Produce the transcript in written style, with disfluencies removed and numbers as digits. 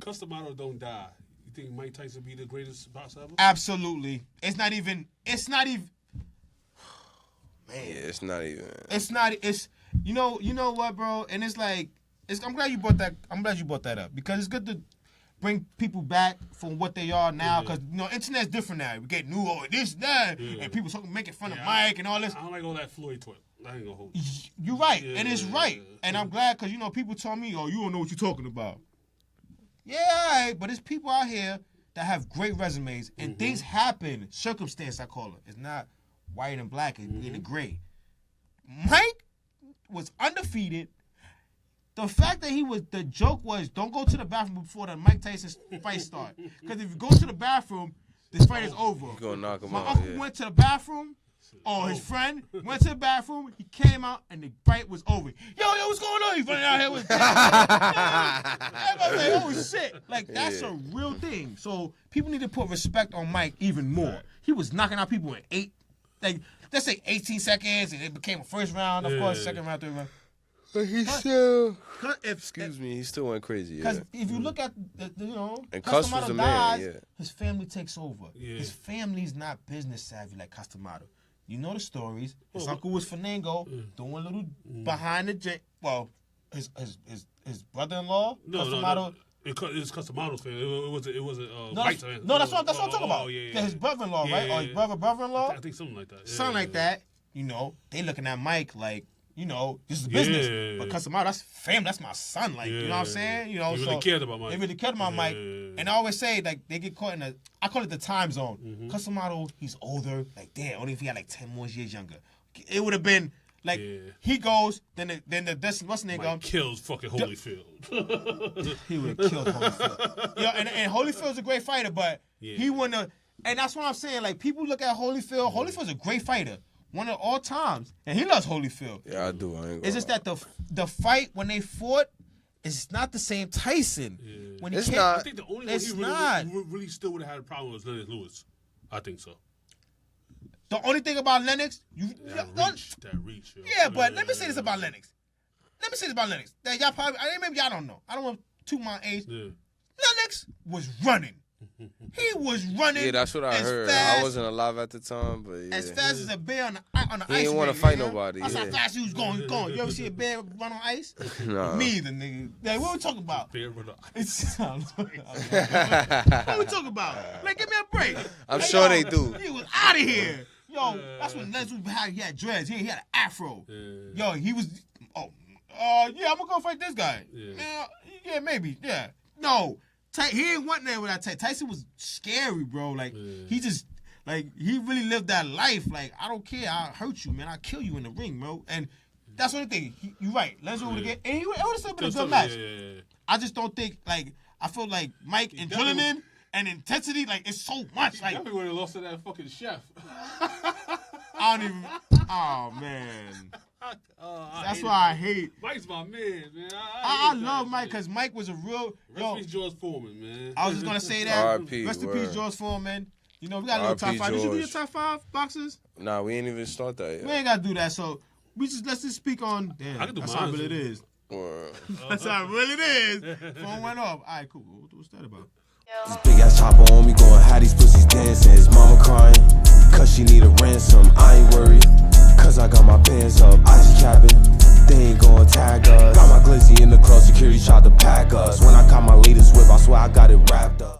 Cus D'Amato don't die, you think Mike Tyson be the greatest boxer ever? Absolutely. It's not even. Man. Yeah, it's not even. It's you know what, bro? And it's like I'm glad you brought that up because it's good to bring people back from what they are now because internet's different now. We get new this that and people making fun of Mike and all this. I don't like all that Floyd talk. I ain't gonna hold you. You're right, and it's right, and I'm glad because people told me, you don't know what you're talking about. Yeah, all right, but there's people out here that have great resumes and things happen. Circumstance, I call it. It's not white and black, it's in the gray. Mike was undefeated. The fact that the joke was, don't go to the bathroom before the Mike Tyson fight start. Because if you go to the bathroom, this fight is over. You're gonna knock him My out. uncle went to the bathroom, or his friend went to the bathroom, he came out, and the fight was over. Yo, what's going on? He's running out here with everybody like, oh, shit. Like, that's a real thing. So, people need to put respect on Mike even more. Right. He was knocking out people in let's say 18 seconds, and it became a first round, of course, second round, third round. But he still, he still went crazy. Because if you look at and Cus was the man. His family takes over. Yeah. His family's not business savvy like Cus D'Amato. You know the stories. His uncle was Fernando, doing a little behind the his brother-in-law. Cus D'Amato. It's Cus D'Amato's fan. It wasn't Mike's fan. No, that's what I'm talking about. Oh, yeah. His brother-in-law, right? Or his brother-in-law. I think something like that. Something like that. They looking at Mike like. This is business. But Cus D'Amato, that's family. That's my son. Like, you know what I'm saying? They really cared about Mike. They really cared about Mike. And I always say, like, they get caught in I call it the time zone. Cus D'Amato, he's older. Like, damn, only if he had like 10 more years younger. It would have been, like, he goes, then what's the name Mike kills fucking Holyfield. He would have killed Holyfield. And Holyfield's a great fighter, but he wouldn't have. And that's what I'm saying. Like, people look at Holyfield. Holyfield's a great fighter. One of all times. And he loves Holyfield. Yeah, I do. It's just that the fight when they fought is not the same Tyson. Yeah. When it's not. I think the only one he really still would have had a problem with was Lennox Lewis. I think so. The only thing about Lennox, that reach. Yeah, but let me say this about Lennox. That y'all probably, maybe y'all don't know. I don't want to my age. Yeah. Lennox was running. He was running. Yeah, that's what I heard. I wasn't alive at the time, but as fast as a bear on the ice. He didn't want to fight nobody. That's how fast he was going. You ever see a bear run on ice? No. Me either, nigga. Like, what we talking about? Bear run on ice. What we talking about? Like, give me a break. I'm sure they do. He was out of here. Yo, that's when Leslie had dreads. He had an afro. Yo, he was. I'm gonna go fight this guy. Yeah, maybe. Yeah. No. He ain't went there with that Tyson. Tyson was scary, bro. Like, he just, like, he really lived that life. Like, I don't care. I'll hurt you, man. I'll kill you in the ring, bro. And that's the only thing. You're right. Leslie would have get, and it would have still been a good match. Yeah. I just don't think, like, I feel like Mike and adrenaline and intensity, like, it's so much. Like, definitely would have lost to that fucking chef. I don't even, oh, man. That's why I hate. Mike's my man. I love Mike because Mike was a real. Rest in peace, George Foreman, man. I was just gonna say that. R.I.P. Rest in peace, George Foreman. We got a little top 5. Did you do your top 5 boxers? Nah, we ain't even start that yet. We ain't gotta do that. So let's just speak on. Damn, I can do that's mine. how real it is. That's how real it is. Phone went off. All right, cool. What's that about? This big ass chopper on me going, how these pussies dancing.